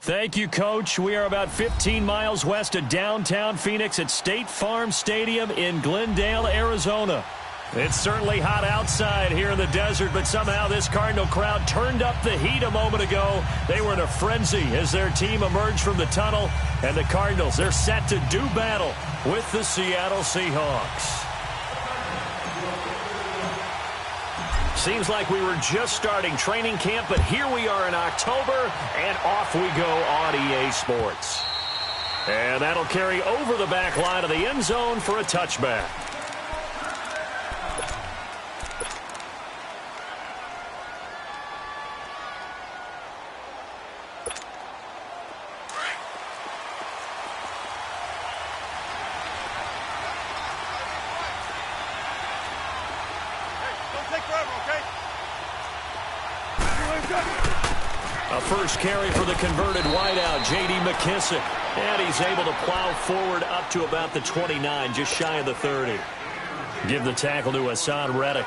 Thank you, Coach. We are about 15 miles west of downtown Phoenix at State Farm Stadium in Glendale, Arizona. It's certainly hot outside here in the desert, but somehow this Cardinal crowd turned up the heat a moment ago. They were in a frenzy as their team emerged from the tunnel, and the Cardinals, they're set to do battle with the Seattle Seahawks. Seems like we were just starting training camp, but here we are in October, and off we go on EA Sports. And that'll carry over the back line of the end zone for a touchback. A first carry for the converted wideout, J.D. McKissick. And he's able to plow forward up to about the 29, just shy of the 30. Give the tackle to Hassan Reddick.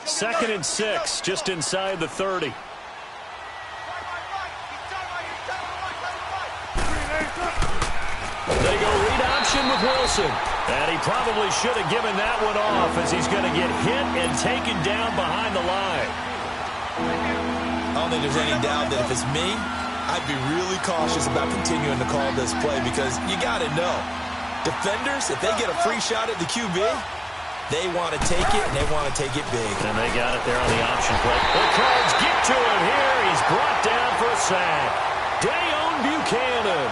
2nd and 6, just inside the 30. They go read option with Wilson. And he probably should have given that one off as he's going to get hit and taken down behind the line. I don't think there's any doubt that if it's me, I'd be really cautious about continuing to call this play because you got to know, defenders, if they get a free shot at the QB, they want to take it, and they want to take it big. And they got it there on the option play. The Cards get to him here. He's brought down for a sack. Dayon Buchanan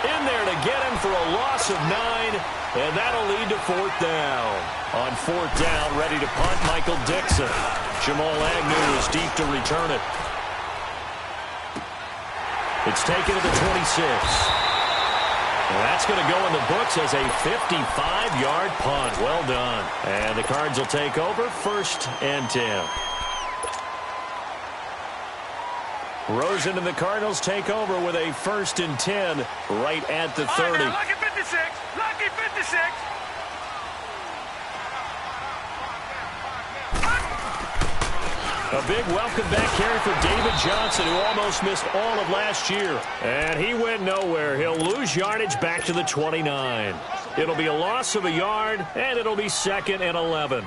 in there to get him for a loss of 9, and that'll lead to 4th down. On 4th down, ready to punt, Michael Dixon. Jamal Agnew is deep to return it. It's taken to the 26. And that's going to go in the books as a 55-yard punt. Well done. And the Cards will take over 1st and 10. Rosen and the Cardinals take over with a 1st and 10 right at the 30. Right, lucky 56. Lucky 56. A big welcome back carry for David Johnson, who almost missed all of last year. And he went nowhere. He'll lose yardage back to the 29. It'll be a loss of a yard, and it'll be 2nd and 11.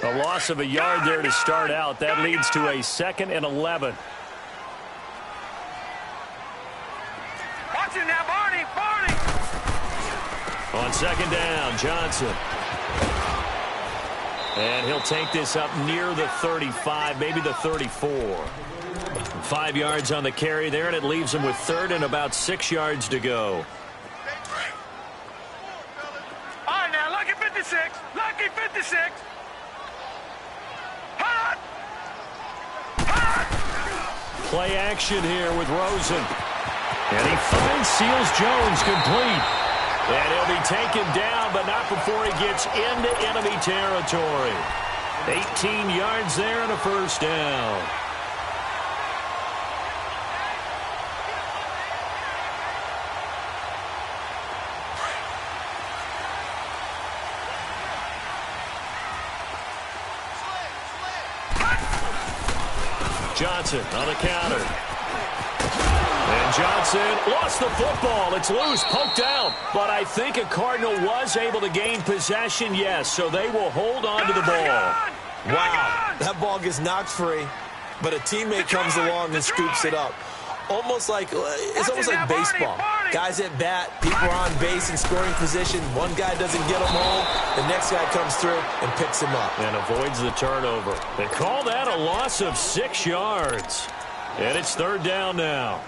A loss of a yard there to start out. That leads to a 2nd and 11. Watch it now, Barney. Barney. On 2nd down, Johnson. And he'll take this up near the 35, maybe the 34. 5 yards on the carry there, and it leaves him with 3rd and about 6 yards to go. All right, now, lucky 56. Lucky 56. Play action here with Rosen. And he finds Seals-Jones complete. And he'll be taken down, but not before he gets into enemy territory. 18 yards there and a 1st down. Johnson on the counter. And Johnson lost the football. It's loose, poked out. But I think a Cardinal was able to gain possession, yes. So they will hold on to the ball. Wow, that ball gets knocked free, but a teammate comes along and scoops it up. It's almost like baseball. Guys at bat, people are on base in scoring position. One guy doesn't get them home. The next guy comes through and picks him up. And avoids the turnover. They call that a loss of 6 yards. And it's 3rd down now.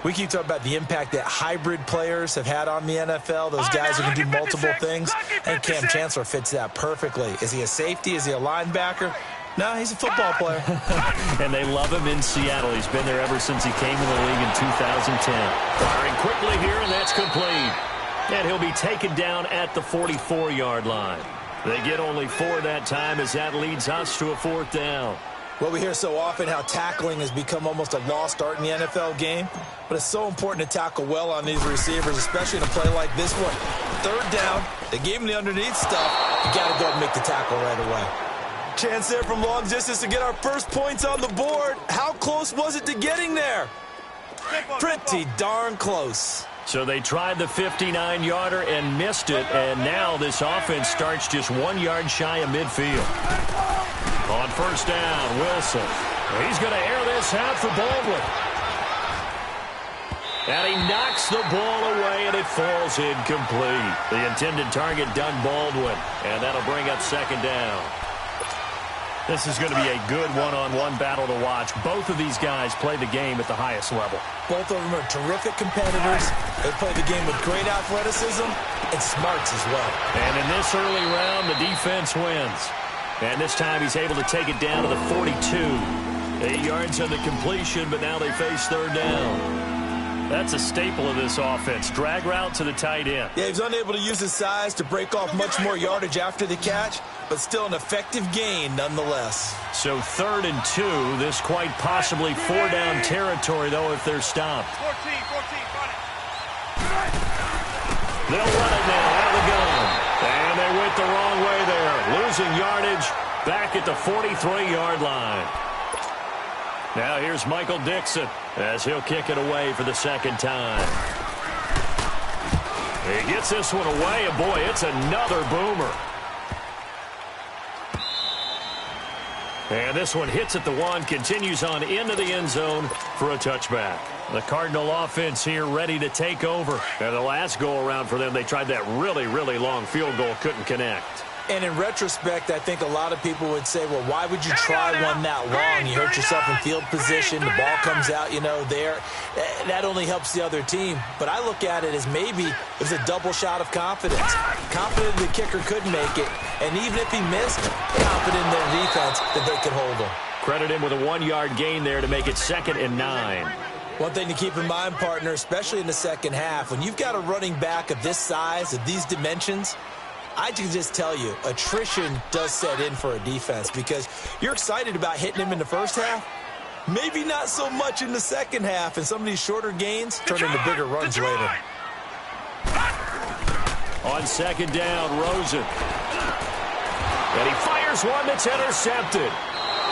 We keep talking about the impact that hybrid players have had on the NFL. Those guys who can do multiple things. And Cam Chancellor fits that perfectly. Is he a safety? Is he a linebacker? No, he's a football player. And they love him in Seattle. He's been there ever since he came in the league in 2010. Firing quickly here, and that's complete. And he'll be taken down at the 44-yard line. They get only 4 that time as that leads us to a 4th down. Well, we hear so often how tackling has become almost a lost art in the NFL game, but it's so important to tackle well on these receivers, especially in a play like this one. Third down, they gave him the underneath stuff. You got to go and make the tackle right away. Chance there from long distance to get our first points on the board. How close was it to getting there? Pretty darn close. So they tried the 59-yarder and missed it, and now this offense starts just 1 yard shy of midfield. On first down, Wilson. He's going to air this out for Baldwin. And he knocks the ball away, and it falls incomplete. The intended target done Baldwin, and that'll bring up second down. This is going to be a good one-on-one battle to watch. Both of these guys play the game at the highest level. Both of them are terrific competitors. They play the game with great athleticism and smarts as well. And in this early round, the defense wins. And this time he's able to take it down to the 42. 8 yards on the completion, but now they face third down. That's a staple of this offense. Drag route to the tight end. Yeah, he's unable to use his size to break off much more yardage after the catch, but still an effective gain nonetheless. So 3rd and 2. This quite possibly 4-down territory, though, if they're stopped. 14, run it. They'll run it now out of the gun. And they went the wrong way there. Losing yardage back at the 43-yard line. Now here's Michael Dixon as he'll kick it away for the second time. He gets this one away, and boy, it's another boomer. And this one hits at the 1, continues on into the end zone for a touchback. The Cardinal offense here ready to take over. And the last go-around for them, they tried that really, really long field goal, couldn't connect. And in retrospect, I think a lot of people would say, well, why would you try one that long? You hurt yourself in field position. The ball comes out, there. That only helps the other team. But I look at it as maybe it was a double shot of confidence. Confident the kicker could make it. And even if he missed, confident in their defense that they could hold him. Credit him with a 1-yard gain there to make it 2nd and 9. One thing to keep in mind, partner, especially in the second half, when you've got a running back of this size, of these dimensions, I can just tell you, attrition does set in for a defense because you're excited about hitting him in the first half. Maybe not so much in the second half, and some of these shorter gains turn into bigger runs later. On second down, Rosen. And he fires one that's intercepted.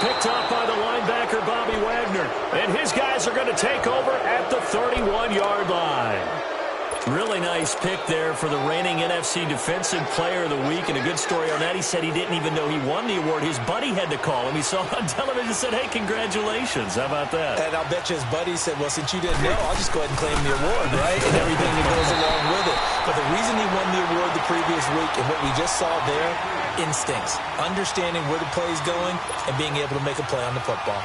Picked up by the linebacker, Bobby Wagner. And his guys are going to take over at the 31-yard line. Really nice pick there for the reigning NFC Defensive Player of the Week, and a good story on that. He said he didn't even know he won the award. His buddy had to call him. He saw it on television and said, hey, congratulations. How about that? And I'll bet you his buddy said, well, since you didn't know, I'll just go ahead and claim the award, right? And everything that goes along with it. But the reason he won the award the previous week and what we just saw there, instincts, understanding where the play is going and being able to make a play on the football.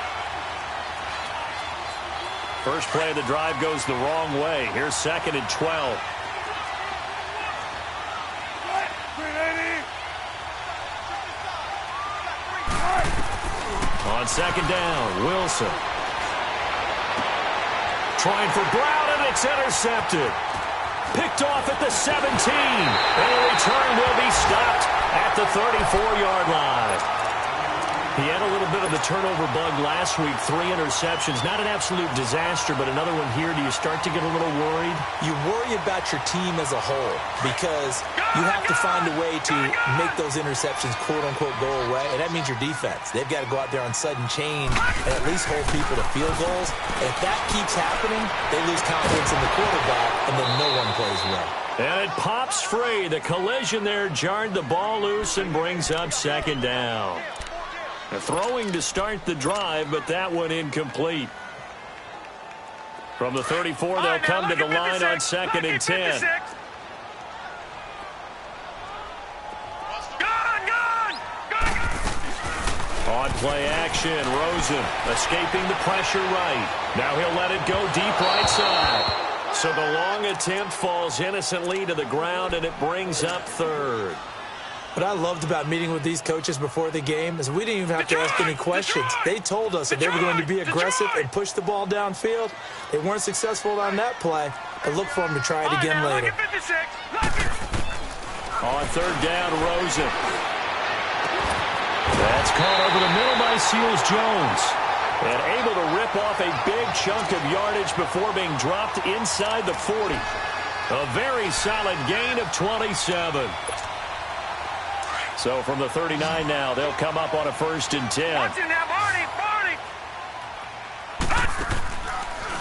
First play of the drive goes the wrong way. Here's 2nd and 12. On second down, Wilson. Trying for Brown, and it's intercepted. Picked off at the 17. And the return will be stopped at the 34-yard line. He had a little bit of the turnover bug last week, 3 interceptions. Not an absolute disaster, but another one here. Do you start to get a little worried? You worry about your team as a whole because you have to find a way to make those interceptions, quote-unquote, go away, and that means your defense. They've got to go out there on sudden change and at least hold people to field goals. And if that keeps happening, they lose confidence in the quarterback, and then no one plays well. And it pops free. The collision there jarred the ball loose and brings up second down. Throwing to start the drive, but that one incomplete. From the 34, they'll come to the line on 2nd and 10. On play action, Rosen escaping the pressure right. Now he'll let it go deep right side. So the long attempt falls innocently to the ground, and it brings up 3rd. What I loved about meeting with these coaches before the game is we didn't even have to ask any questions. They told us that they were going to be aggressive and push the ball downfield. They weren't successful on that play, but look for them to try it again later. On 3rd down, Rosen. That's caught over the middle by Seals-Jones. And able to rip off a big chunk of yardage before being dropped inside the 40. A very solid gain of 27. So from the 39 now, they'll come up on a 1st and 10.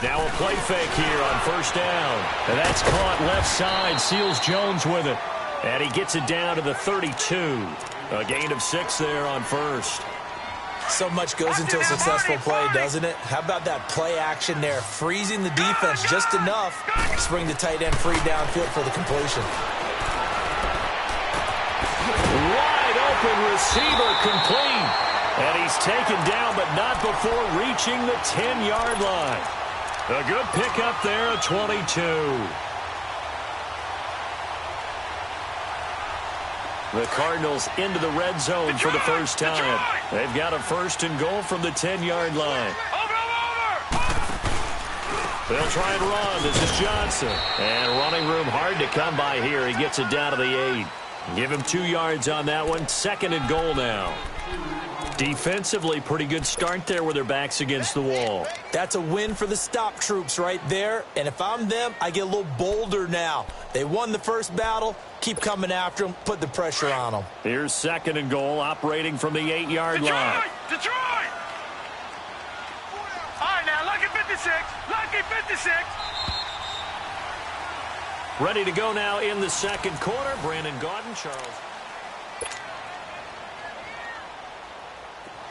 Now a play fake here on 1st down. And that's caught left side. Seals-Jones with it. And he gets it down to the 32. A gain of 6 there on 1st. So much goes into a successful play, doesn't it? How about that play action there? Freezing the defense just enough to spring the tight end free downfield for the completion. Wide open receiver complete. And he's taken down, but not before reaching the 10-yard line. A good pickup there at 22. The Cardinals into the red zone for the first time. They've got a 1st and goal from the 10-yard line. They'll try and run. This is Johnson. And running room hard to come by here. He gets it down to the 8. Give him 2 yards on that one. 2nd and goal now. Defensively, pretty good start there with their backs against the wall. That's a win for the stop troops right there. And if I'm them, I get a little bolder now. They won the first battle. Keep coming after them. Put the pressure on them. Here's 2nd and goal, operating from the 8-yard line. Detroit! All right, now, lucky 56. Lucky 56. Ready to go now in the 2nd quarter. Brandon Gaudin, Charles.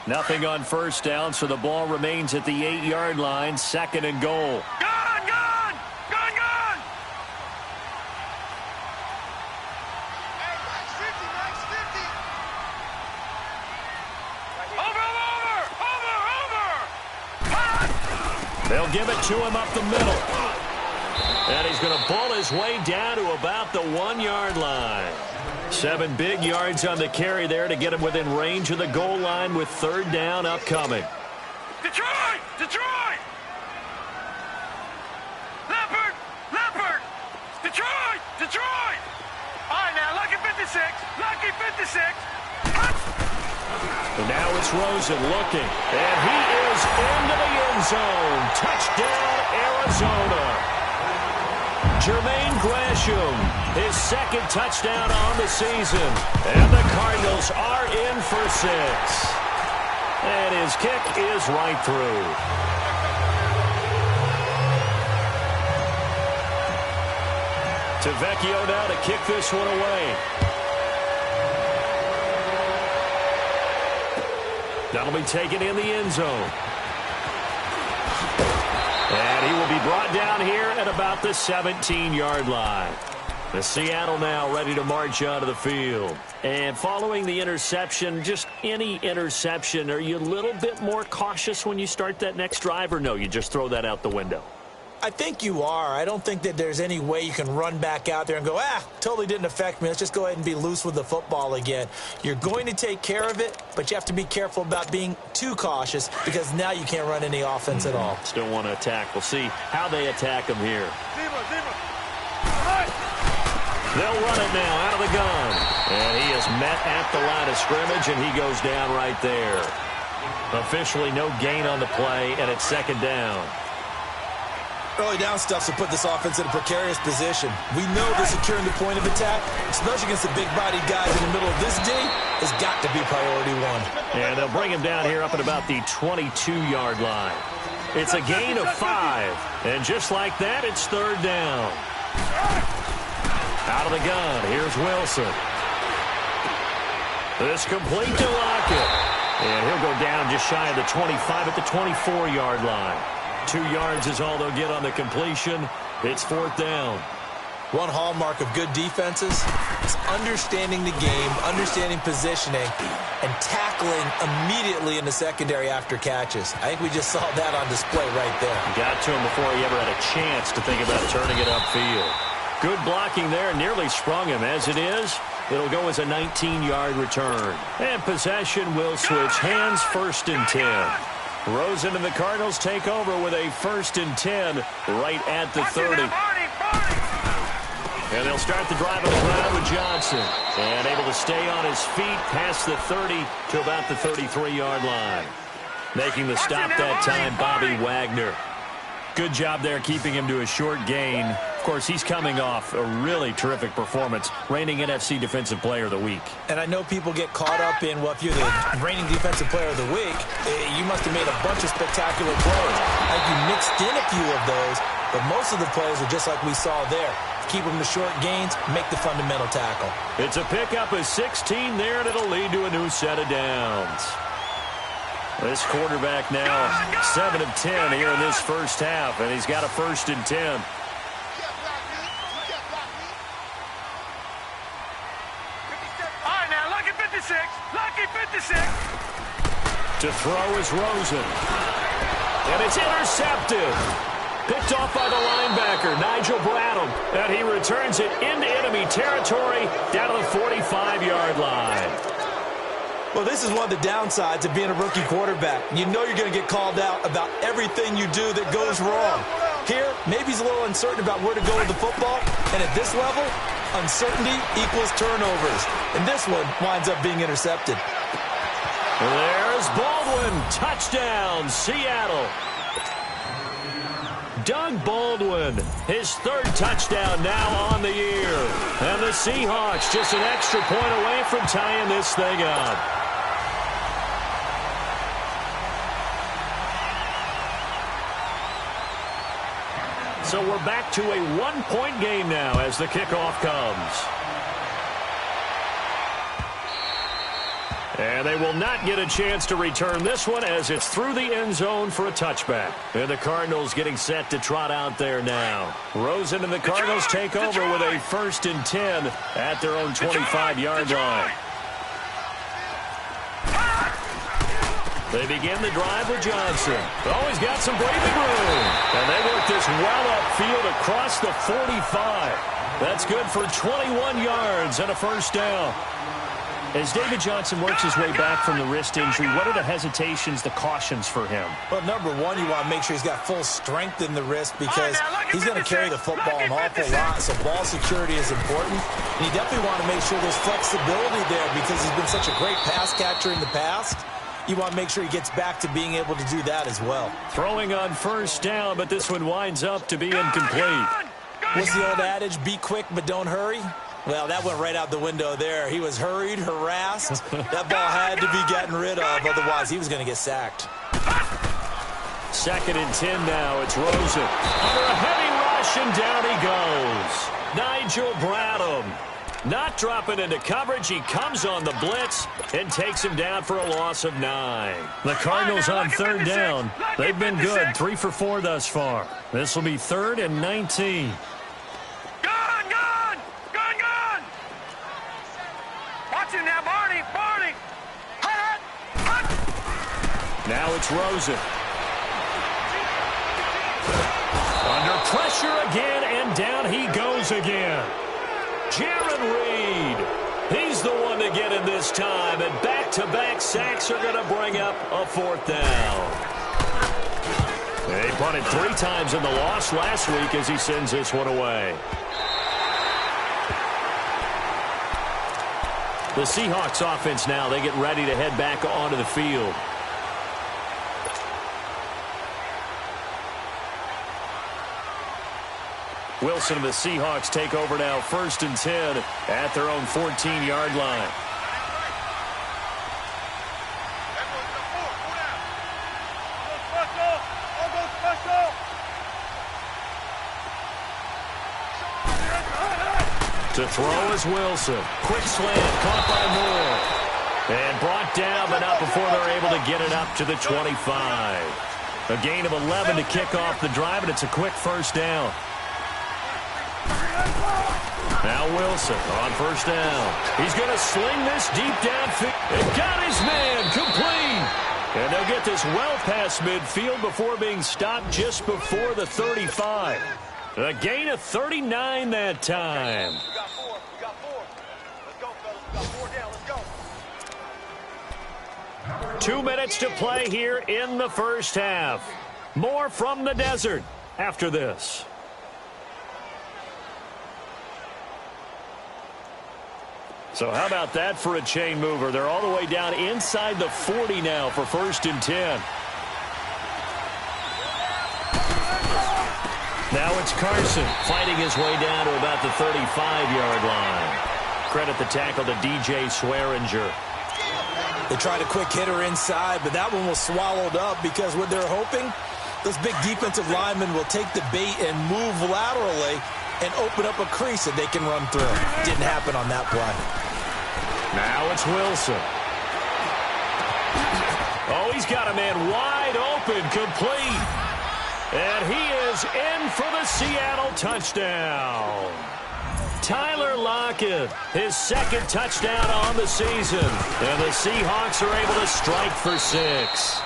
Nothing on 1st down, so the ball remains at the 8-yard line. 2nd and goal. Gone! Gone! Gone! Gone! Hey, Max 50, Max 50! Over! They'll give it to him up the middle. And he's going to pull his way down to about the 1-yard line. 7 big yards on the carry there to get him within range of the goal line with 3rd down upcoming. Detroit! Detroit! Leopard! Leopard! Detroit! Detroit! All right, now, lucky 56. Lucky 56. And now it's Rosen looking. And he is into the end zone. Touchdown, Arizona. Jermaine Gresham, his 2nd touchdown on the season. And the Cardinals are in for 6. And his kick is right through. Tavecchio now to kick this one away. That'll be taken in the end zone. And he will be brought down here at about the 17-yard line. The Seattle now ready to march onto the field. And following the interception, just any interception, are you a little bit more cautious when you start that next drive, or no, you just throw that out the window? I think you are. I don't think that there's any way you can run back out there and go, totally didn't affect me. Let's just go ahead and be loose with the football again. You're going to take care of it, but you have to be careful about being too cautious because now you can't run any offense at all. Still want to attack. We'll see how they attack him here. They'll run it now out of the gun. And he is met at the line of scrimmage, and he goes down right there. Officially no gain on the play, and it's 2nd down. Early down stuff to put this offense in a precarious position. We know that securing the point of attack, especially against the big-bodied guys in the middle of this D, has got to be priority 1. And they'll bring him down here up at about the 22-yard line. It's a gain of 5. And just like that, it's 3rd down. Out of the gun, here's Wilson. This complete to Lockett. And he'll go down just shy of the 25 at the 24-yard line. 2 yards is all they'll get on the completion. It's 4th down. One hallmark of good defenses is understanding the game, understanding positioning, and tackling immediately in the secondary after catches. I think we just saw that on display right there. Got to him before he ever had a chance to think about turning it upfield. Good blocking there, nearly sprung him. As it is, it'll go as a 19-yard return. And possession will switch hands, 1st and 10. Rosen and the Cardinals take over with a 1st and 10 right at the 30. And they'll start the drive on the ground with Johnson. And able to stay on his feet past the 30 to about the 33-yard line. Making the stop that time, Bobby Wagner. Good job there keeping him to a short gain. Of course, he's coming off a really terrific performance, reigning NFC Defensive Player of the Week. And I know people get caught up in, well, if you're the reigning Defensive Player of the Week, you must have made a bunch of spectacular plays. Like you mixed in a few of those, but most of the plays are just like we saw there. Keep them to short gains, make the fundamental tackle. It's a pickup of 16 there, and it'll lead to a new set of downs. This quarterback now 7 of 10 here in this first half, and he's got a 1st and 10. All right, now, lucky 56. Lucky 56. To throw is Rosen. And it's intercepted. Picked off by the linebacker, Nigel Bradham. And he returns it into enemy territory down to the 45-yard line. Well, this is one of the downsides of being a rookie quarterback. You know you're going to get called out about everything you do that goes wrong. Here, maybe he's a little uncertain about where to go with the football. And at this level, uncertainty equals turnovers. And this one winds up being intercepted. There's Baldwin. Touchdown, Seattle. Doug Baldwin, his 3rd touchdown now on the year. And the Seahawks just an extra point away from tying this thing up. So we're back to a 1-point game now as the kickoff comes. And they will not get a chance to return this one as it's through the end zone for a touchback. And the Cardinals getting set to trot out there now. Rosen and the Cardinals take over with a 1st and 10 at their own 25-yard line. They begin the drive with Johnson. Always got some breathing room. And they work this well upfield across the 45. That's good for 21 yards and a 1st down. As David Johnson works his way back from the wrist injury, what are the hesitations, the cautions for him? Well, number one, you want to make sure he's got full strength in the wrist because he's going to carry the football an awful lot, so ball security is important. And you definitely want to make sure there's flexibility there because he's been such a great pass catcher in the past. You want to make sure he gets back to being able to do that as well. Throwing on 1st down, but this one winds up to be incomplete. What's the old adage? Be quick, but don't hurry. Well, that went right out the window there. He was hurried, harassed. That ball had to be gotten rid of, otherwise he was going to get sacked. 2nd and 10 now. It's Rosen. Under a heavy rush, and down he goes. Nigel Bradham. Not dropping into coverage. He comes on the blitz and takes him down for a loss of 9. The Cardinals on 3rd down. They've been good. 3 for 4 thus far. This will be 3rd and 19. Now, Barney. Now it's Rosen. Under pressure again, and down he goes again. Jaron Reed. He's the one to get in this time, and back-to-back sacks are going to bring up a 4th down. They punted 3 times in the loss last week as he sends this one away. The Seahawks offense now, they get ready to head back onto the field. Wilson and the Seahawks take over now, 1st and 10 at their own 14-yard line. To throw is Wilson. Quick slant, caught by Moore. And brought down, but not before they're able to get it up to the 25. A gain of 11 to kick off the drive, and it's a quick 1st down. Now Wilson on 1st down. He's going to sling this deep downfield. And got his man complete. And they'll get this well past midfield before being stopped just before the 35. A gain of 39 that time. We got 4. Let's go, fellas. We got 4 down. Let's go. 2 minutes to play here in the first half. More from the desert after this. So how about that for a chain mover? They're all the way down inside the 40 now for 1st and 10. Now it's Carson fighting his way down to about the 35-yard line. Credit the tackle to DJ Swearinger. They tried a quick hitter inside, but that one was swallowed up because what they're hoping, those big defensive linemen will take the bait and move laterally and open up a crease that they can run through. Didn't happen on that play. Now it's Wilson. Oh, he's got a man wide open, complete. And he is in for the Seattle touchdown. Tyler Lockett, his 2nd touchdown on the season. And the Seahawks are able to strike for 6.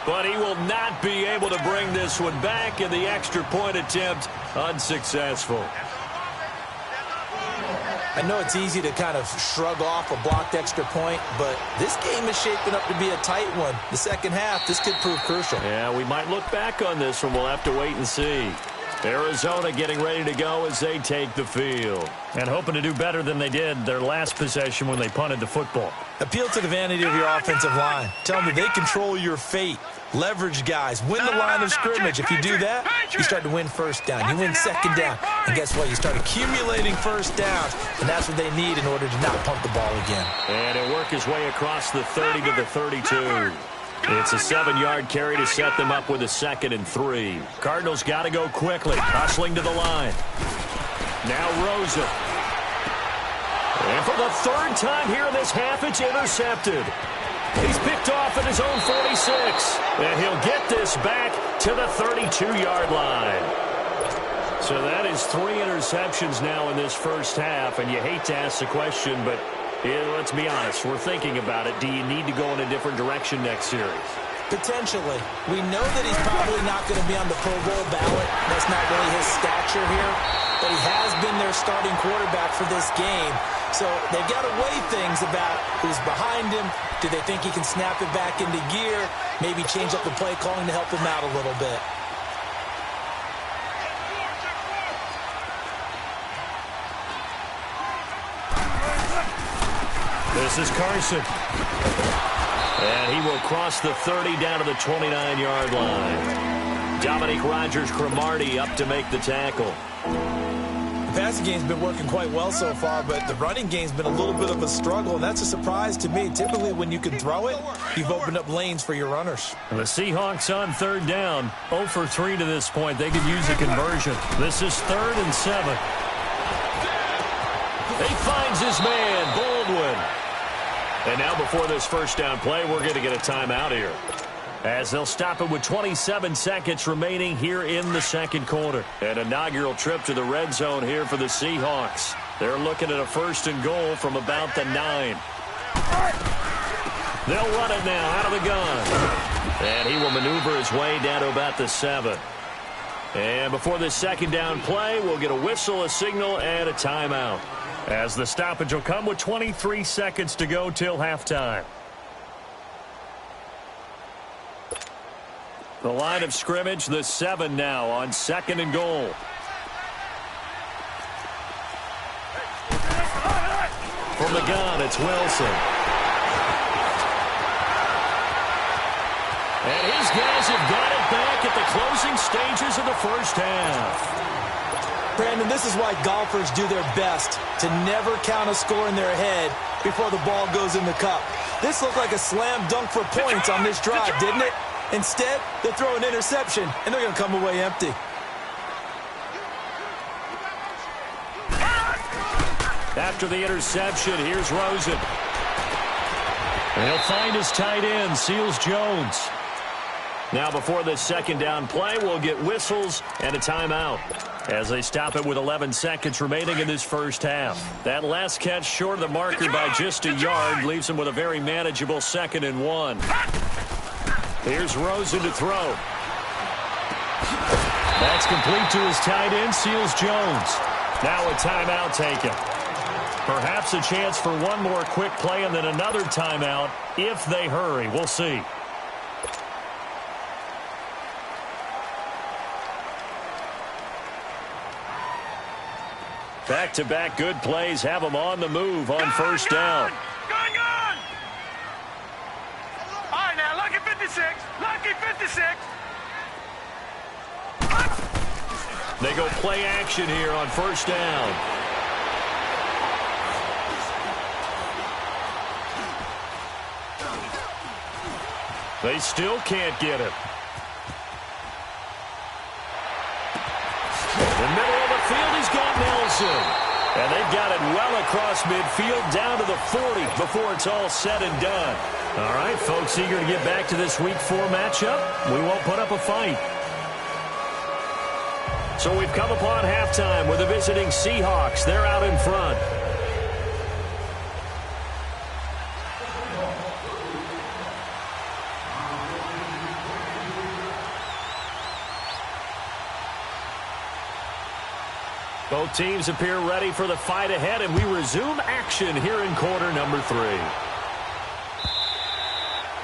But he will not be able to bring this one back, and the extra point attempt unsuccessful. I know it's easy to kind of shrug off a blocked extra point, but this game is shaping up to be a tight one. The second half, this could prove crucial. Yeah, we might look back on this one. We'll have to wait and see. Arizona getting ready to go as they take the field. And hoping to do better than they did their last possession when they punted the football. Appeal to the vanity of your offensive line. Tell them that they control your fate. Leverage guys. Win the line of scrimmage. If you do that, you start to win 1st down. You win 2nd down. And guess what? You start accumulating 1st downs. And that's what they need in order to not punt the ball again. And he'll work his way across the 30 to the 32. It's a 7-yard carry to set them up with a 2nd and 3. Cardinals got to go quickly. Hustling to the line. Now Rosen. And for the 3rd time here in this half, it's intercepted. He's picked off at his own 46. And he'll get this back to the 32-yard line. So that is 3 interceptions now in this first half. And you hate to ask the question, but let's be honest. We're thinking about it. Do you need to go in a different direction next series? Potentially. We know that he's probably not going to be on the Pro Bowl ballot. That's not really his stature here. But he has been their starting quarterback for this game. So they've got to weigh things about who's behind him. Do they think he can snap it back into gear? Maybe change up the play calling to help him out a little bit. This is Carson. And he will cross the 30 down to the 29-yard line. Dominique Rodgers-Cromartie up to make the tackle. The passing game's been working quite well so far, but the running game's been a little bit of a struggle, and that's a surprise to me. Typically, when you can throw it, you've opened up lanes for your runners. And the Seahawks on 3rd down. 0 for 3 to this point. They could use a conversion. This is 3rd and 7. He finds his man, Baldwin. And now before this 1st down play, we're going to get a timeout here, as they'll stop it with 27 seconds remaining here in the 2nd quarter. An inaugural trip to the red zone here for the Seahawks. They're looking at a 1st and goal from about the 9. They'll run it now out of the gun. And he will maneuver his way down to about the 7. And before this 2nd down play, we'll get a whistle, a signal, and a timeout, as the stoppage will come with 23 seconds to go till halftime. The line of scrimmage, the 7 now on 2nd and goal. From the gun, it's Wilson. And his guys have got it back at the closing stages of the 1st half. Brandon, this is why golfers do their best to never count a score in their head before the ball goes in the cup. This looked like a slam dunk for points on this drive, didn't it? Instead, they throw an interception, and they're going to come away empty. After the interception, here's Rosen. And he'll find his tight end, Seals Jones. Now before this 2nd down play, we'll get whistles and a timeout, as they stop it with 11 seconds remaining in this 1st half. That last catch short of the marker by just a yard leaves him with a very manageable 2nd and 1. Here's Rosen to throw. That's complete to his tight end, Seals Jones. Now a timeout taken. Perhaps a chance for one more quick play and then another timeout if they hurry. We'll see. Back-to-back good plays have them on the move on first down. Gone! All right, now, lucky 56. Lucky 56. They go play action here on first down. They still can't get it. In the middle of the field, he's got Nelson. And they've got it well across midfield down to the 40 before it's all said and done. All right, folks, eager to get back to this Week 4 matchup. We won't put up a fight. So we've come upon halftime with the visiting Seahawks. They're out in front. Both teams appear ready for the fight ahead, and we resume action here in quarter number 3.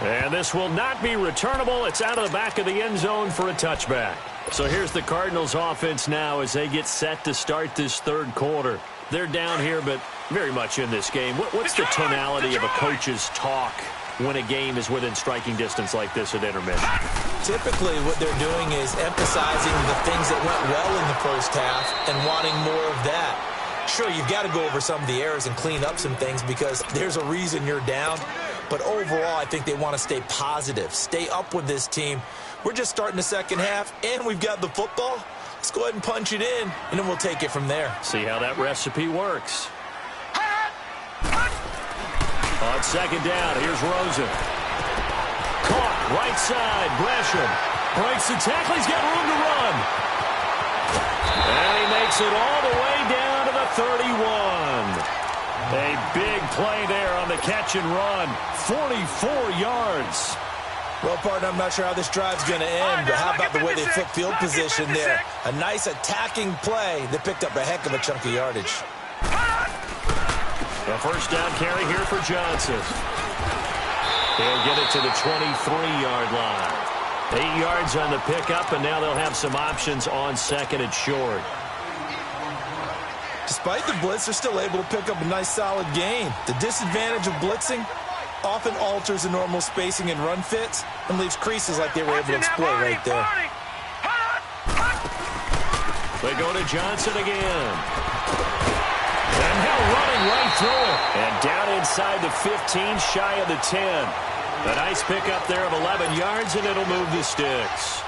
And this will not be returnable. It's out of the back of the end zone for a touchback. So here's the Cardinals offense now as they get set to start this third quarter. They're down here, but very much in this game. What's the tonality of a coach's talk when a game is within striking distance like this at intermission? Typically, what they're doing is emphasizing the things that went well in the first half and wanting more of that. Sure, you've got to go over some of the errors and clean up some things because there's a reason you're down. But overall, I think they want to stay positive, stay up with this team. We're just starting the second half, and we've got the football. Let's go ahead and punch it in, and then we'll take it from there. See how that recipe works. On second down, here's Rosen. Caught, right side, Gresham. Breaks the tackle, he's got room to run. And he makes it all the way down to the 31. A big play there on the catch and run. 44 yards. Well, partner, I'm not sure how this drive's going to end, but how about the way they flip field position there? A nice attacking play that picked up a heck of a chunk of yardage. The first down carry here for Johnson. He'll get it to the 23-yard line. 8 yards on the pickup, and now they'll have some options on second and short. Despite the blitz, they're still able to pick up a nice, solid gain. The disadvantage of blitzing often alters the normal spacing and run fits and leaves creases like they were able to exploit right there. They go to Johnson again. And now running right through it. And down inside the 15, shy of the 10. A nice pickup there of 11 yards, and it'll move the sticks.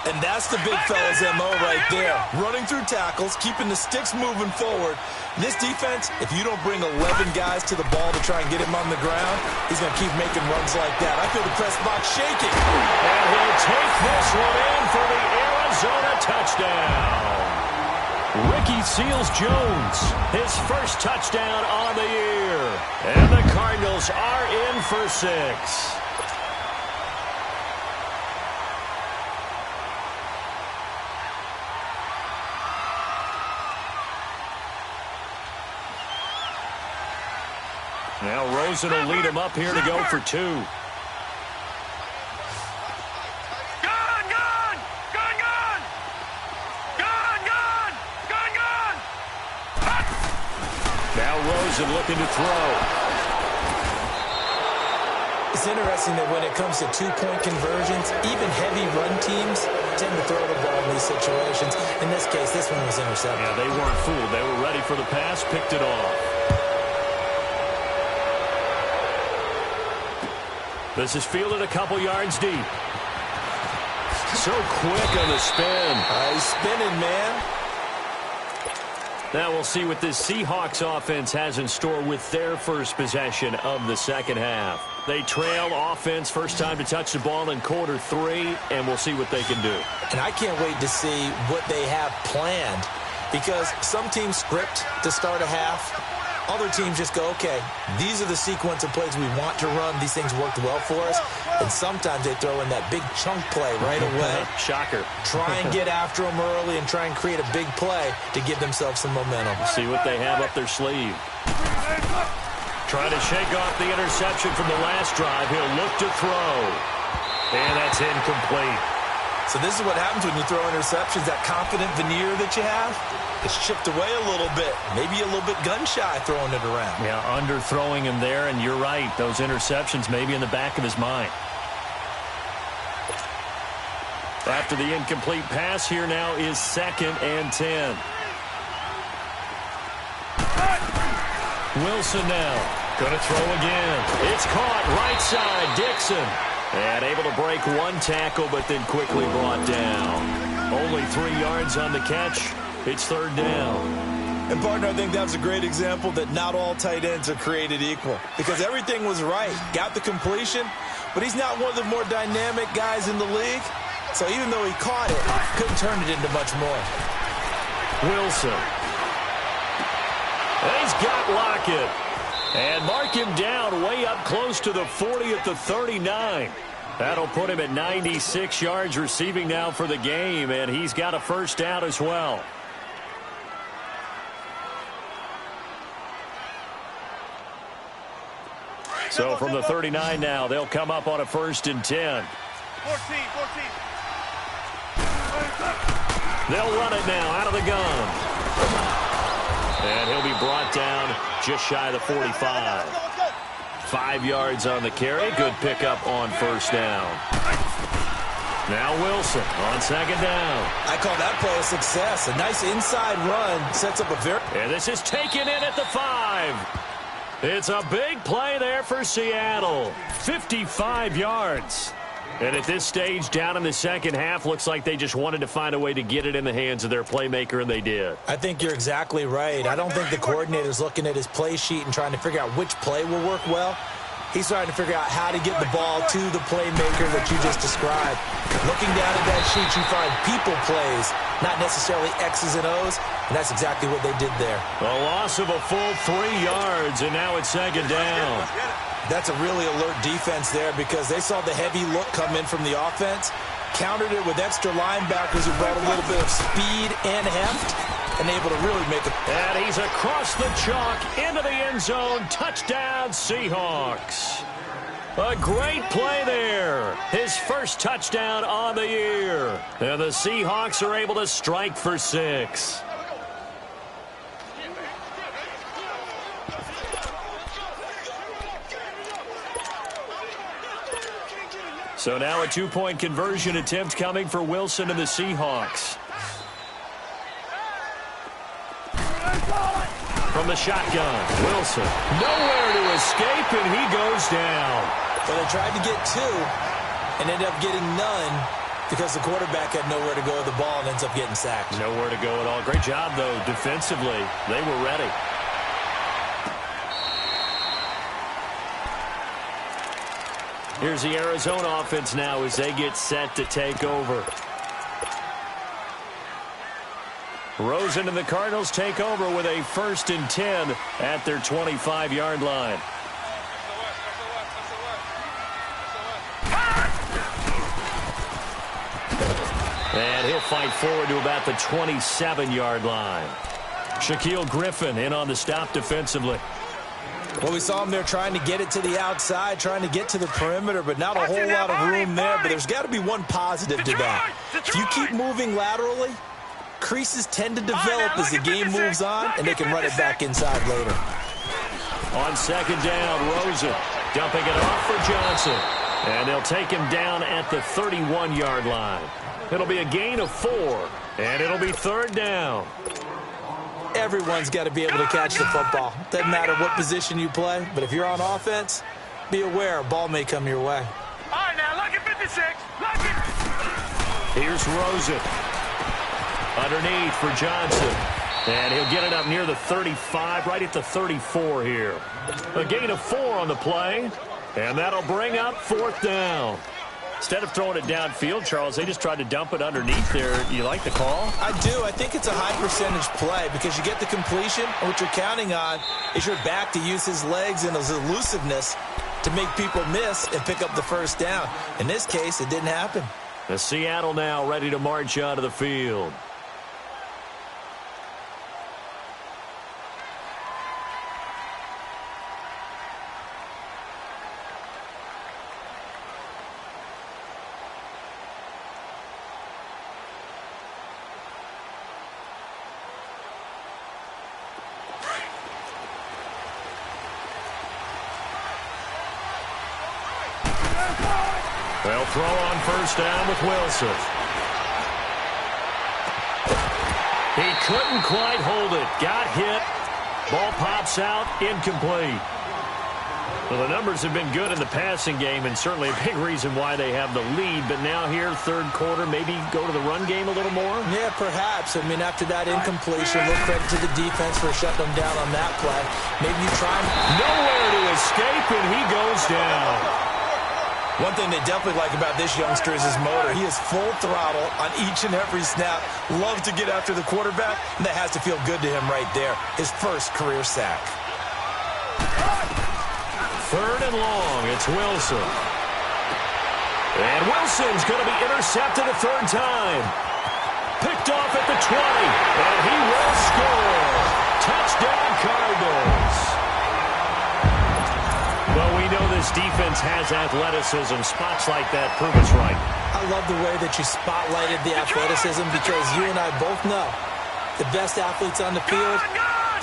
And that's the big fella's MO right there. Running through tackles, keeping the sticks moving forward. This defense, if you don't bring 11 guys to the ball to try and get him on the ground, he's going to keep making runs like that. I feel the press box shaking. And he'll take this one in for the Arizona touchdown. Ricky Seals-Jones, his first touchdown on the year. And the Cardinals are in for 6. Now Rosen will lead him up here to go for 2. Now Rosen looking to throw. It's interesting that when it comes to two-point conversions, even heavy run teams tend to throw the ball in these situations. In this case, this one was intercepted. Yeah, they weren't fooled. They were ready for the pass, picked it off. This is fielded a couple yards deep. So quick on the spin. He's spinning, man. Now we'll see what this Seahawks offense has in store with their first possession of the second half. They trail offense, first time to touch the ball in quarter 3, and we'll see what they can do. And I can't wait to see what they have planned, because some teams script to start a half. Other teams just go, okay, these are the sequence of plays we want to run. These things worked well for us. And sometimes they throw in that big chunk play right away. Shocker. Try and get after them early and try and create a big play to give themselves some momentum. See what they have up their sleeve. Trying to shake off the interception from the last drive. He'll look to throw. And that's incomplete. So this is what happens when you throw interceptions. That confident veneer that you have, it's chipped away a little bit. Maybe a little bit gun-shy throwing it around. Yeah, underthrowing him there, and you're right. Those interceptions maybe in the back of his mind. After the incomplete pass, here now is 2nd and 10. Wilson now. Going to throw again. It's caught right side. Dixon. And able to break one tackle, but then quickly brought down. Only 3 yards on the catch. It's 3rd down. And, partner, I think that was a great example that not all tight ends are created equal. Because everything was right. Got the completion, but he's not one of the more dynamic guys in the league. So even though he caught it, couldn't turn it into much more. Wilson. He's got Lockett. And mark him down way up close to the 40 at the 39. That'll put him at 96 yards receiving now for the game, and he's got a first down as well. So from the 39 now, they'll come up on a 1st and 10. 14. They'll run it now out of the gun. And he'll be brought down just shy of the 45. 5 yards on the carry. Good pickup on 1st down. Now Wilson on 2nd down. I call that play a success. A nice inside run sets up a very... And this is taken in at the 5. It's a big play there for Seattle. 55 yards. And at this stage, down in the second half, looks like they just wanted to find a way to get it in the hands of their playmaker, and they did. I think you're exactly right. I don't think the coordinator's looking at his play sheet and trying to figure out which play will work well. He's trying to figure out how to get the ball to the playmaker that you just described. Looking down at that sheet, you find people plays, not necessarily X's and O's, and that's exactly what they did there. A loss of a full 3 yards, and now it's 2nd down. That's a really alert defense there because they saw the heavy look come in from the offense, countered it with extra linebackers who brought a little bit of speed and heft, and able to really make it. And he's across the chalk into the end zone. Touchdown, Seahawks. A great play there. His first touchdown on the year. And the Seahawks are able to strike for 6. So now a 2-point conversion attempt coming for Wilson and the Seahawks. From the shotgun, Wilson. Nowhere to escape, and he goes down. Well, they tried to get 2 and ended up getting none because the quarterback had nowhere to go with the ball and ends up getting sacked. Nowhere to go at all. Great job, though, defensively. They were ready. Here's the Arizona offense now as they get set to take over. Rosen and the Cardinals take over with a 1st and 10 at their 25-yard line. And he'll fight forward to about the 27-yard line. Shaquille Griffin in on the stop defensively. Well, we saw him there trying to get it to the outside, trying to get to the perimeter, but not a whole lot of room there. But there's got to be one positive to that. If you keep moving laterally, creases tend to develop as the game moves on, and they can run it back inside later. On 2nd down, Rosen dumping it off for Johnson. And they'll take him down at the 31-yard line. It'll be a gain of 4, and it'll be 3rd down. Everyone's got to be able to catch the football. Doesn't matter what position you play, but if you're on offense, be aware a ball may come your way. All right, now, look at 56. Look at... Here's Rosen. Underneath for Johnson. And he'll get it up near the 35, right at the 34 here. A gain of 4 on the play, and that'll bring up 4th down. Instead of throwing it downfield, Charles, they just tried to dump it underneath there. You like the call? I do. I think it's a high percentage play because you get the completion, and what you're counting on is your back to use his legs and his elusiveness to make people miss and pick up the 1st down. In this case, it didn't happen. The Seattle now ready to march onto the field. They'll throw on first down with Wilson. He couldn't quite hold it. Got hit. Ball pops out. Incomplete. Well, the numbers have been good in the passing game, and certainly a big reason why they have the lead. But now here, third quarter, maybe go to the run game a little more? Yeah, perhaps. I mean, after that incompletion, a little credit to the defense for shutting them down on that play. Maybe you try him. Nowhere to escape, and he goes down. One thing they definitely like about this youngster is his motor. He is full throttle on each and every snap. Loves to get after the quarterback, and that has to feel good to him right there. His first career sack. Third and long, it's Wilson. And Wilson's going to be intercepted a third time. Picked off at the 20, and he will score. Touchdown, Cardinals. Well, we know this defense has athleticism. Spots like that prove us right. I love the way that you spotlighted the athleticism because you and I both know the best athletes on the field,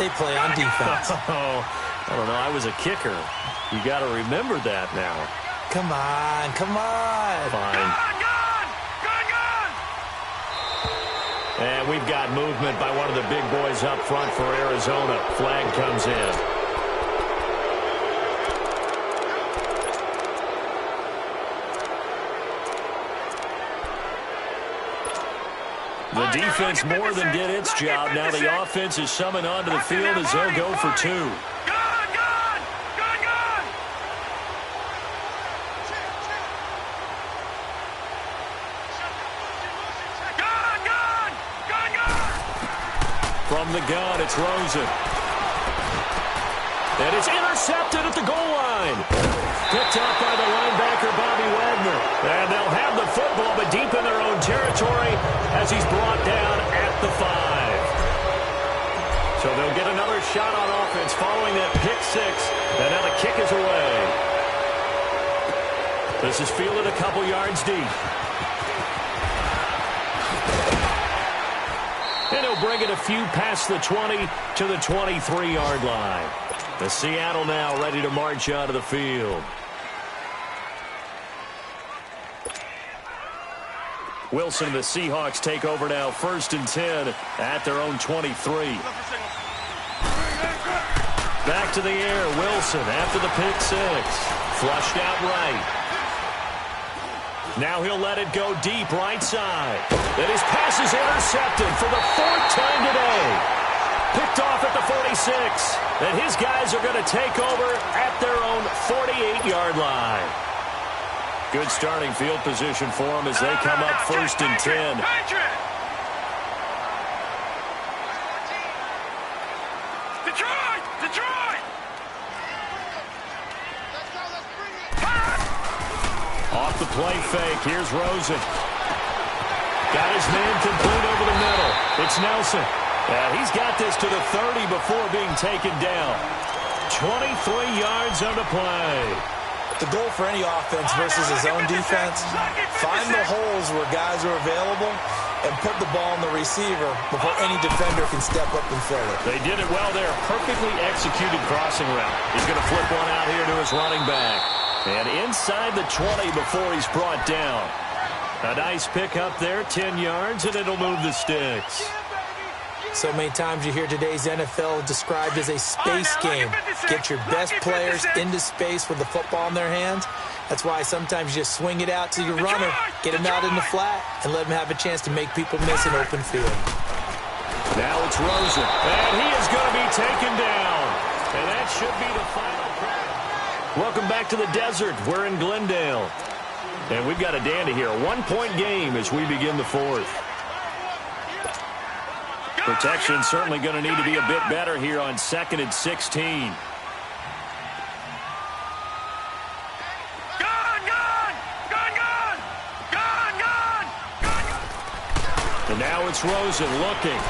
they play on defense. Oh, I don't know. I was a kicker. You got to remember that now. Come on, come on. Fine. And we've got movement by one of the big boys up front for Arizona. Flag comes in. The defense more than did its job. Now the offense is summoned onto the field as they'll go for two. From the gun, it's Rosen. And it's intercepted at the goal line. Picked up by the linebacker, Bobby Wagner. And they'll have the football, but deep in their own territory as he's brought down at the 5. So they'll get another shot on offense following that pick six. And now the kick is away. This is fielded a couple yards deep. And he'll bring it a few past the 20 to the 23-yard line. The Seattle now ready to march out of the field. Wilson and the Seahawks take over now, 1st and 10 at their own 23. Back to the air, Wilson after the pick six. Flushed out right. Now he'll let it go deep right side. And his pass is intercepted for the 4th time today. Picked off at the 46. And his guys are going to take over at their own 48-yard line. Good starting field position for them as they come up 1st and 10. Off the play fake. Here's Rosen. Got his man complete over the middle. It's Nelson. And he's got this to the 30 before being taken down. 23 yards on the play. The goal for any offense versus his own defense, find the holes where guys are available and put the ball on the receiver before any defender can step up and fill it. They did it well there. Perfectly executed crossing route. He's going to flip one out here to his running back. And inside the 20 before he's brought down. A nice pick up there, 10 yards, and it'll move the sticks. So many times you hear today's NFL described as a space game. Get your best players into space with the football in their hands. That's why sometimes you just swing it out to your runner, get him out in the flat, and let him have a chance to make people miss an open field. Now it's Rosen, and he is going to be taken down. And that should be the final. Welcome back to the desert. We're in Glendale. And we've got a dandy here. A 1-point game as we begin the 4th. Protection certainly going to need to be a bit better here on 2nd and 16. And now it's Rosen looking.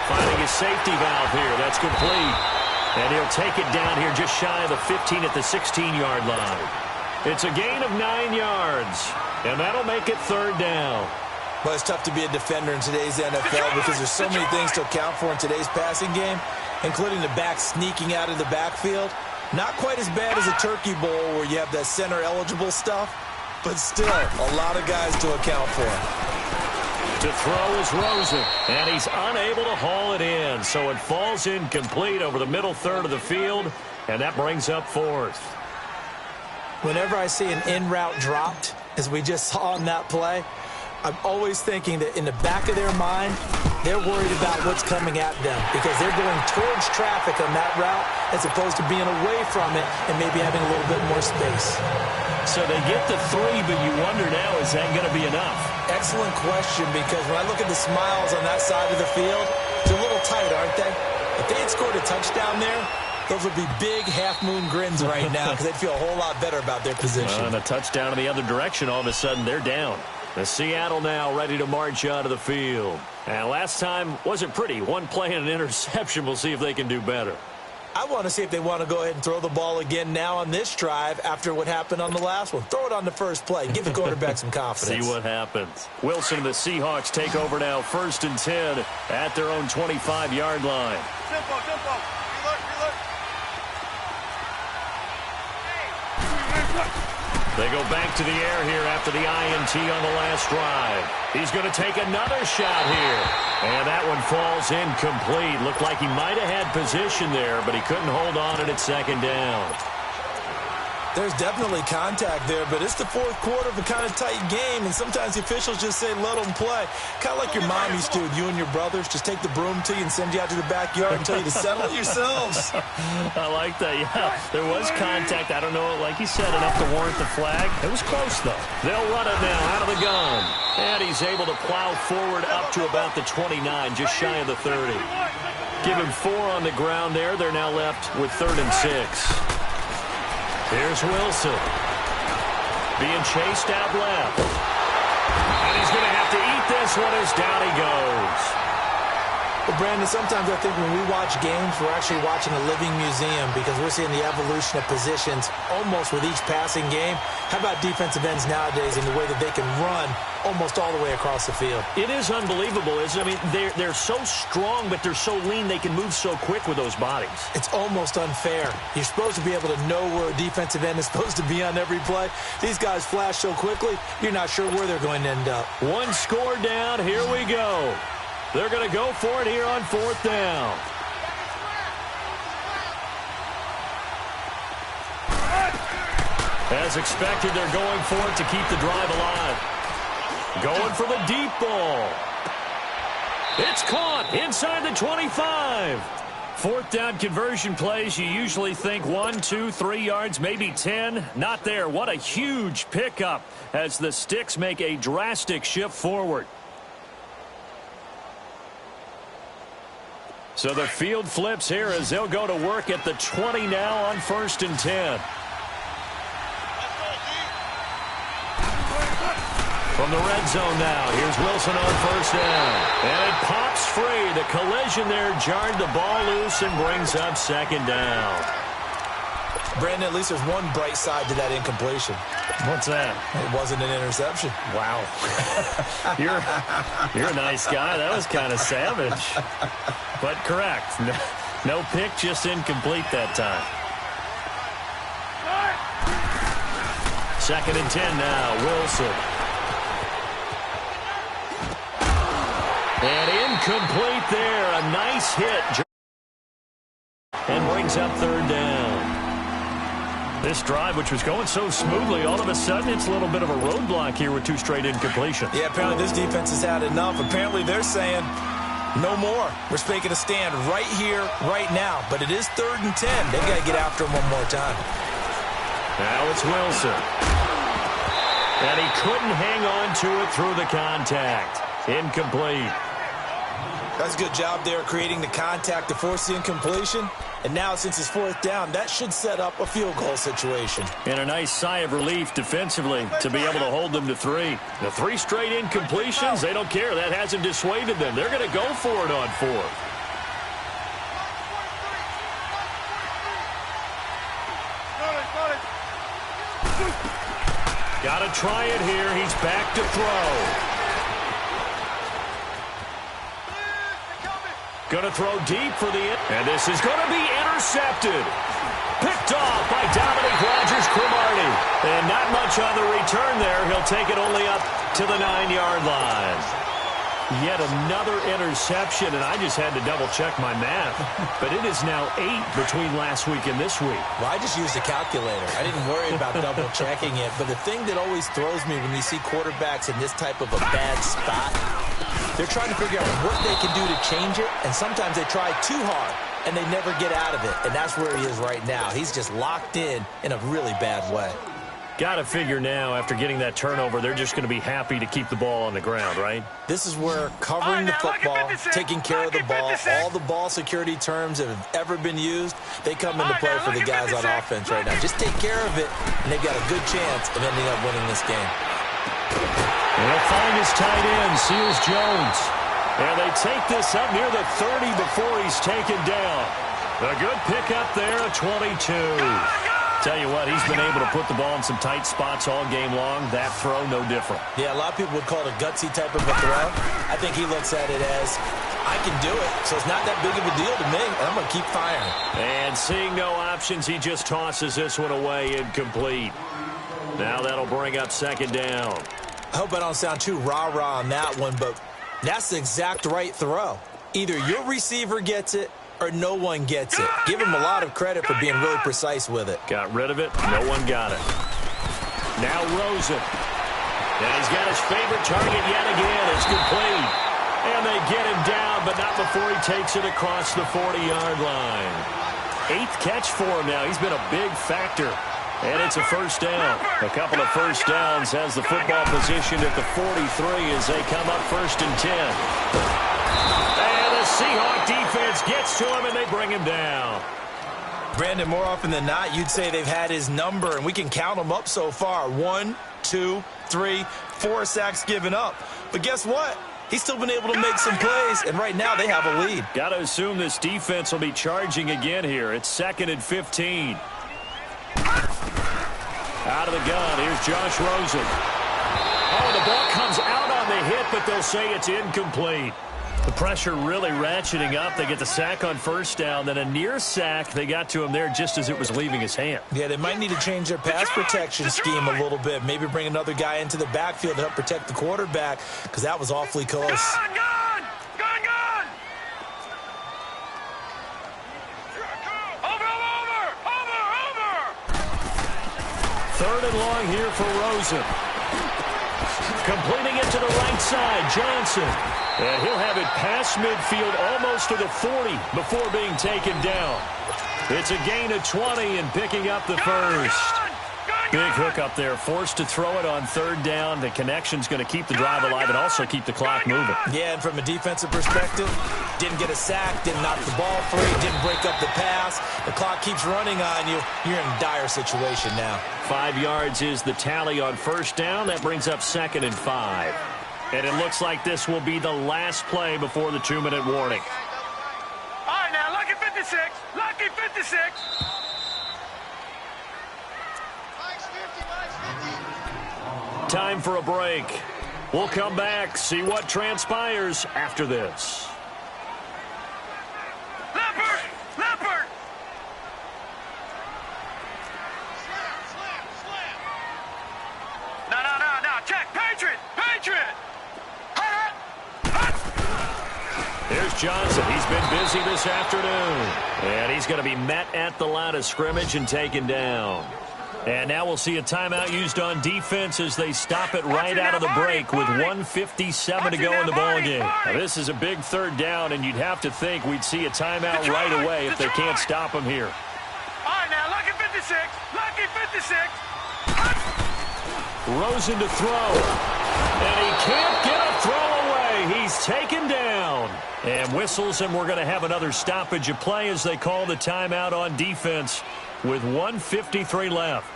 Finding his safety valve here. That's complete. And he'll take it down here just shy of the 15 at the 16-yard line. It's a gain of 9 yards. And that'll make it 3rd down. Well, it's tough to be a defender in today's NFL because there's so many things to account for in today's passing game, including the back sneaking out of the backfield. Not quite as bad as a turkey bowl where you have that center-eligible stuff, but still a lot of guys to account for. To throw is Rosen, and he's unable to haul it in, so it falls incomplete over the middle third of the field, and that brings up fourth. Whenever I see an in-route dropped, as we just saw on that play, I'm always thinking that in the back of their mind, they're worried about what's coming at them because they're going towards traffic on that route as opposed to being away from it and maybe having a little bit more space. So they get the 3, but you wonder now, is that going to be enough? Excellent question, because when I look at the smiles on that side of the field, they're a little tight, aren't they? If they had scored a touchdown there, those would be big half-moon grins right now because they'd feel a whole lot better about their position. And a touchdown in the other direction, all of a sudden they're down. The Seattle now ready to march out of the field. And last time wasn't pretty. One play and an interception. We'll see if they can do better. I want to see if they want to go ahead and throw the ball again now on this drive after what happened on the last one. Throw it on the first play. Give the quarterback some confidence. See what happens. Wilson and the Seahawks take over now 1st and 10 at their own 25-yard line. Tempo, tempo. They go back to the air here after the INT on the last drive. He's going to take another shot here. And that one falls incomplete. Looked like he might have had position there, but he couldn't hold on it at 2nd down. There's definitely contact there, but it's the fourth quarter of a kind of tight game, and sometimes the officials just say, let them play. Kind of like your mom used to with you and your brothers. Just take the broom to you and send you out to the backyard and tell you to settle it yourselves. I like that, yeah. There was contact. I don't know, like you said, enough to warrant the flag. It was close, though. They'll run it now out of the gun. And he's able to plow forward up to about the 29, just shy of the 30. Give him 4 on the ground there. They're now left with 3rd and 6. Here's Wilson. Being chased out left. And he's going to have to eat this one as down he goes. Well, Brandon, sometimes I think when we watch games, we're actually watching a living museum because we're seeing the evolution of positions almost with each passing game. How about defensive ends nowadays and the way that they can run almost all the way across the field? It is unbelievable, isn't it? I mean, they're so strong, but they're so lean, they can move so quick with those bodies. It's almost unfair. You're supposed to be able to know where a defensive end is supposed to be on every play. These guys flash so quickly, you're not sure where they're going to end up. One score down. Here we go. They're going to go for it here on 4th down. As expected, they're going for it to keep the drive alive. Going for the deep ball. It's caught inside the 25. 4th down conversion plays, you usually think 1, 2, 3 yards, maybe 10. Not there. What a huge pickup as the Sticks make a drastic shift forward. So the field flips here as they'll go to work at the 20 now on 1st and 10. From the red zone now, here's Wilson on 1st down. And it pops free. The collision there jarred the ball loose and brings up 2nd down. Brandon, at least there's one bright side to that incompletion. What's that? It wasn't an interception. Wow. You're a nice guy. That was kind of savage. But correct. No pick, just incomplete that time. 2nd and 10 now. Wilson. And incomplete there. A nice hit. And brings up 3rd down. This drive, which was going so smoothly, all of a sudden it's a little bit of a roadblock here with 2 straight incompletions. Yeah, apparently this defense has had enough. Apparently they're saying, no more. We're making a stand right here, right now. But it is 3rd and 10. They've got to get after him one more time. Now it's Wilson. And he couldn't hang on to it through the contact. Incomplete. That's a good job there creating the contact to force the incompletion. And now, since it's 4th down, that should set up a field goal situation. And a nice sigh of relief defensively to be able to hold them to 3. The 3 straight incompletions, they don't care. That hasn't dissuaded them. They're going to go for it on 4th. Got to try it here. He's back to throw. Going to throw deep for the... And this is going to be intercepted. Picked off by Dominique Rodgers-Cromartie. And not much on the return there. He'll take it only up to the 9-yard line. Yet another interception, and I just had to double-check my math. But it is now 8 between last week and this week. Well, I just used a calculator. I didn't worry about double-checking it. But the thing that always throws me when you see quarterbacks in this type of a bad spot, they're trying to figure out what they can do to change it, and sometimes they try too hard, and they never get out of it. And that's where he is right now. He's just locked in a really bad way. Got to figure now, after getting that turnover, they're just going to be happy to keep the ball on the ground, right? This is where covering the football, taking care of the ball, all the ball security terms that have ever been used, they come into play for the guys on offense right now. Just take care of it, and they've got a good chance of ending up winning this game. And he'll find his tight end, Seals Jones. And they take this up near the 30 before he's taken down. A good pickup there, a 22. Tell you what, he's been able to put the ball in some tight spots all game long. That throw, no different. Yeah, a lot of people would call it a gutsy type of a throw. I think he looks at it as, I can do it, so it's not that big of a deal to me, and I'm going to keep firing. And seeing no options, he just tosses this one away incomplete. Now that'll bring up second down. I hope I don't sound too rah-rah on that one, but that's the exact right throw. Either your receiver gets it or no one gets it. Give him a lot of credit for being really precise with it. Got rid of it. No one got it. Now Rosen. And he's got his favorite target yet again. It's complete. And they get him down, but not before he takes it across the 40-yard line. 8th catch for him now. He's been a big factor. And it's a first down. A couple of first downs has the football positioned at the 43 as they come up 1st and 10. And the Seahawk defense gets to him, and they bring him down. Brandon, more often than not, you'd say they've had his number, and we can count them up so far. 1, 2, 3, 4 sacks given up. But guess what? He's still been able to make some plays, and right now they have a lead. Got to assume this defense will be charging again here. It's 2nd and 15. Out of the gun, here's Josh Rosen. Oh, the ball comes out on the hit, but they'll say it's incomplete. The pressure really ratcheting up. They get the sack on first down, then a near sack. They got to him there just as it was leaving his hand. Yeah, they might need to change their pass protection scheme a little bit. Maybe bring another guy into the backfield to help protect the quarterback, because that was awfully close. Gun! Third and long here for Rosen. Completing it to the right side, Johnson. And he'll have it past midfield almost to the 40 before being taken down. It's a gain of 20 and picking up the first. Big hook up there, forced to throw it on 3rd down. The connection's going to keep the drive alive and also keep the clock moving. Yeah, and from a defensive perspective, didn't get a sack, didn't knock the ball free, didn't break up the pass. The clock keeps running on you. You're in a dire situation now. 5 yards is the tally on first down. That brings up 2nd and 5. And it looks like this will be the last play before the 2-minute warning. All right, now, lucky 56. Lucky 56. Time for a break. We'll come back, see what transpires after this. Leopard! No, check, Patriot! Here's Johnson. He's been busy this afternoon. And he's going to be met at the line of scrimmage and taken down. And now we'll see a timeout used on defense as they stop it right out of the break with 1:57 to go in the ballgame. Now, this is a big 3rd down, and you'd have to think we'd see a timeout right away if they can't stop him here. All right, now, lucky 56. Lucky 56. Rosen to throw. And he can't get a throw away. He's taken down. And whistles, and we're going to have another stoppage of play as they call the timeout on defense with 1:53 left.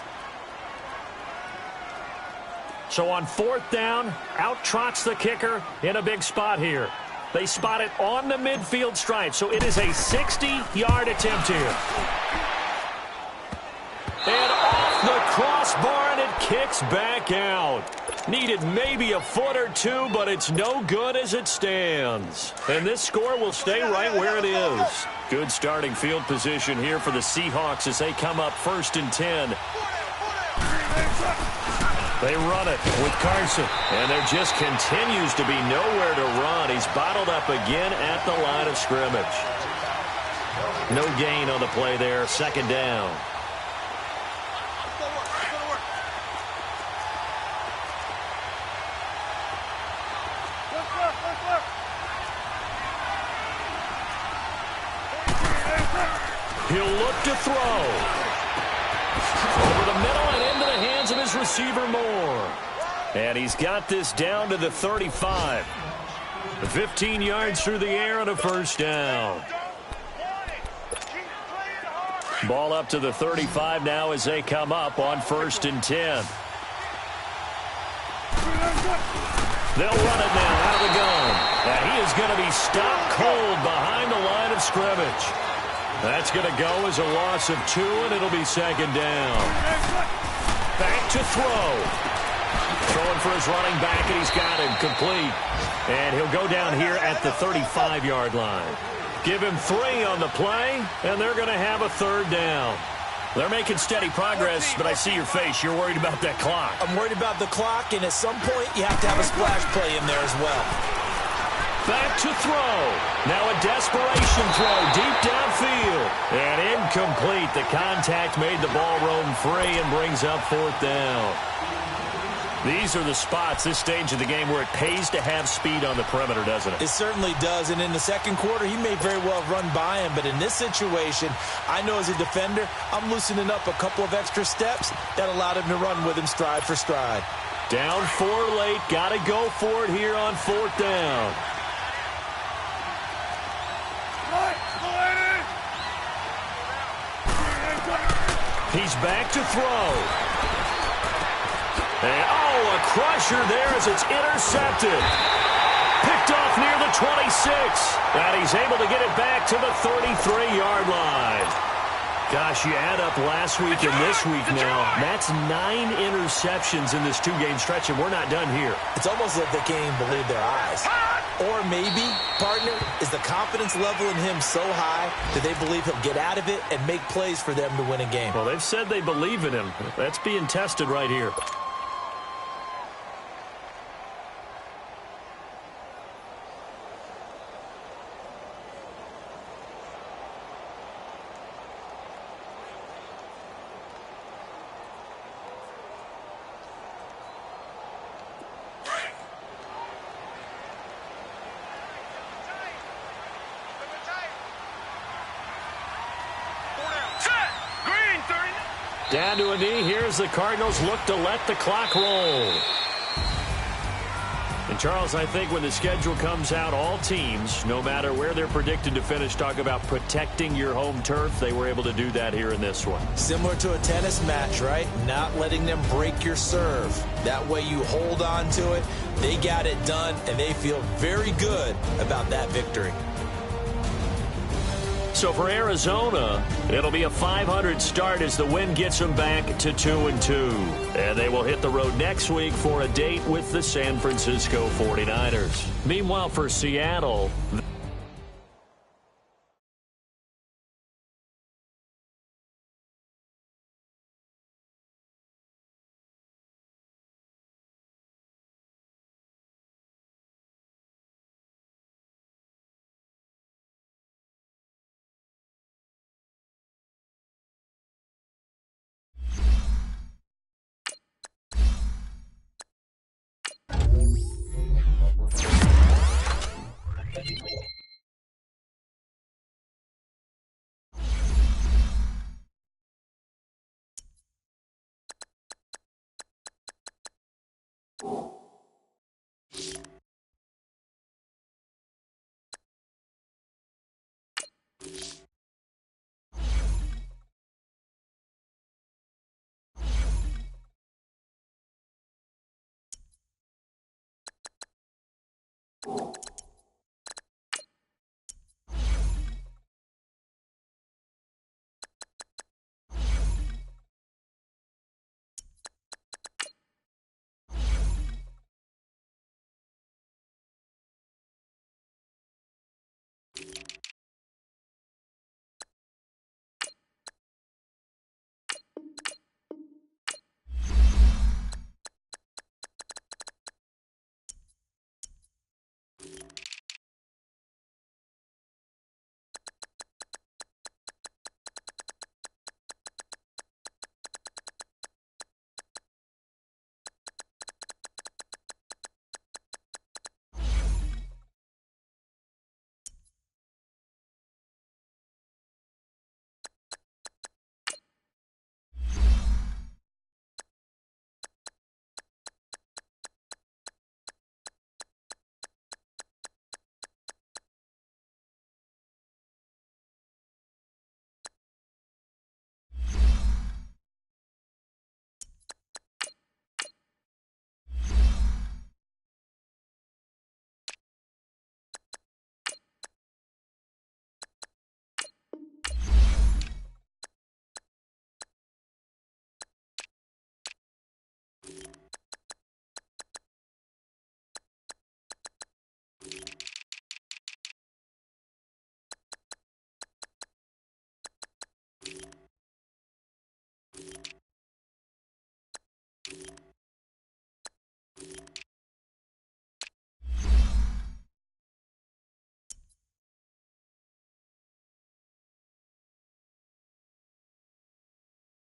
So on 4th down, out trots the kicker in a big spot here. They spot it on the midfield stripe, so it is a 60-yard attempt here. And off the crossbar, and it kicks back out. Needed maybe a foot or two, but it's no good as it stands. And this score will stay right where it is. Good starting field position here for the Seahawks as they come up 1st and 10. They run it with Carson, and there just continues to be nowhere to run. He's bottled up again at the line of scrimmage. No gain on the play there, 2nd down. He'll look to throw. Over the middle and into the hands of his receiver Moore. And he's got this down to the 35. 15 yards through the air and a 1st down. Ball up to the 35 now as they come up on 1st and 10. They'll run it now out of the gun. And he is going to be stopped cold behind the line of scrimmage. That's going to go as a loss of 2, and it'll be 2nd down. Back to throw. Throwing for his running back, and he's got him complete. And he'll go down here at the 35-yard line. Give him 3 on the play, and they're going to have a 3rd down. They're making steady progress, but I see your face. You're worried about that clock. I'm worried about the clock, and at some point, you have to have a splash play in there as well. Back to throw. Now a desperation throw deep downfield. And incomplete. The contact made the ball roam free and brings up 4th down. These are the spots, this stage of the game, where it pays to have speed on the perimeter, doesn't it? It certainly does. And in the 2nd quarter, he may very well have run by him. But in this situation, I know as a defender, I'm loosening up a couple of extra steps that allowed him to run with him stride for stride. Down 4 late. Got to go for it here on 4th down. He's back to throw. And, a crusher there as it's intercepted. Picked off near the 26. And he's able to get it back to the 33-yard line. Gosh, you add up last week and this week now. That's 9 interceptions in this 2-game stretch, and we're not done here. It's almost like they can't even believe their eyes. Or maybe, partner, is the confidence level in him so high that they believe he'll get out of it and make plays for them to win a game. Well, they've said they believe in him. That's being tested right here. Down to a knee. Here's the Cardinals look to let the clock roll. And, Charles, I think when the schedule comes out, all teams, no matter where they're predicted to finish, talk about protecting your home turf. They were able to do that here in this one. Similar to a tennis match, right? Not letting them break your serve. That way you hold on to it. They got it done, and they feel very good about that victory. So for Arizona, it'll be a 500 start as the win gets them back to 2-2. And they will hit the road next week for a date with the San Francisco 49ers. Meanwhile, for Seattle...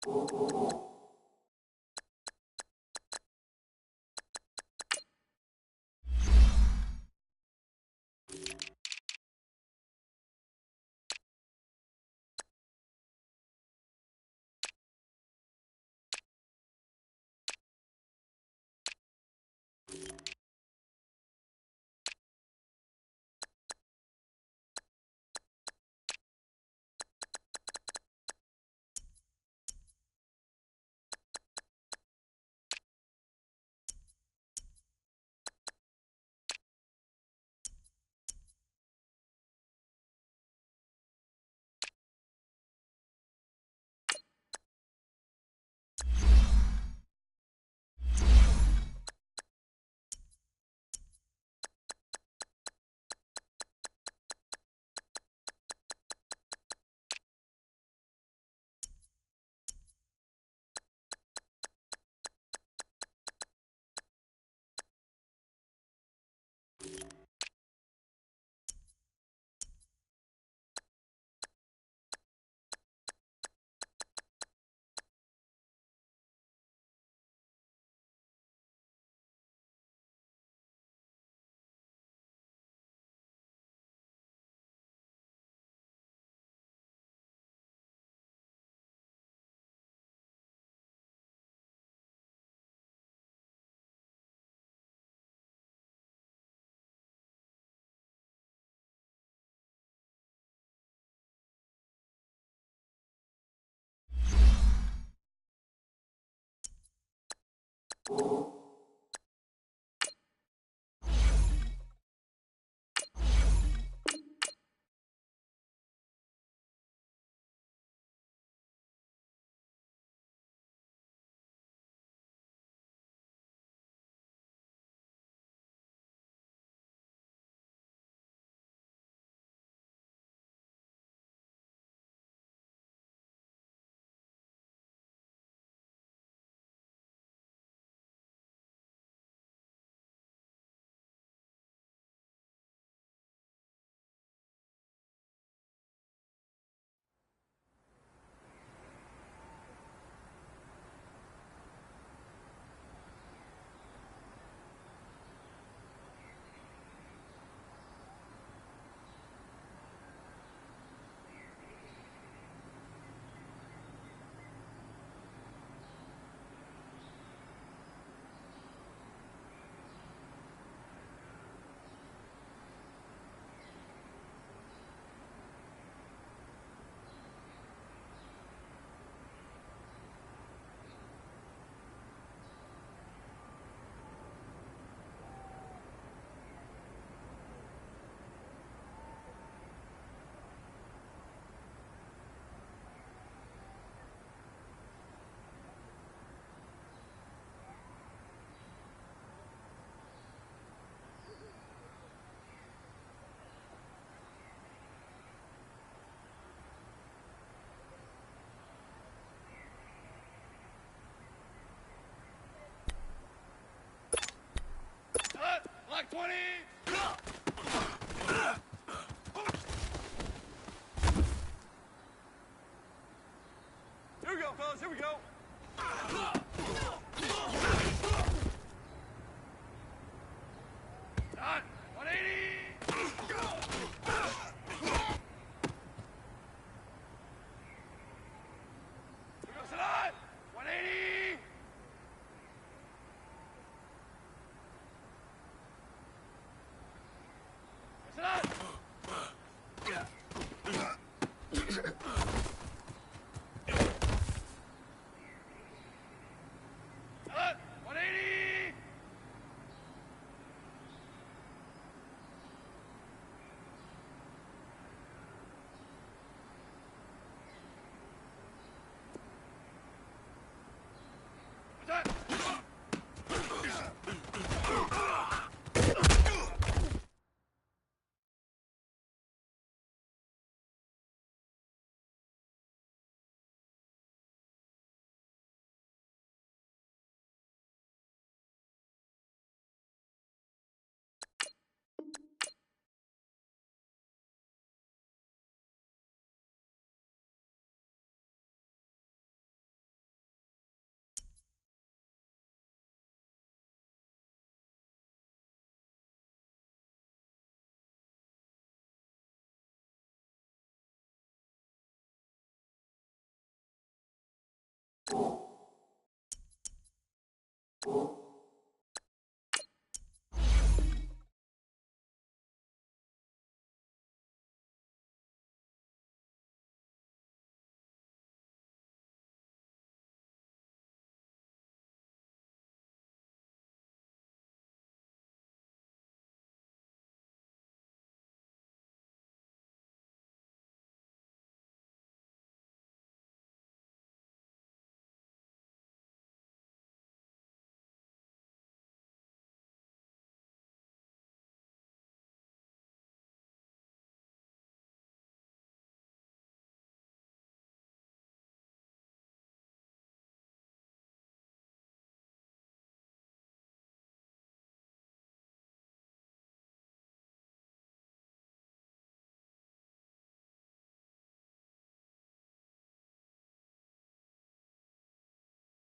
Block 20! Here we go, fellas, here we go. Done. 180! Here we go, Sadat! 180! Sadat! you.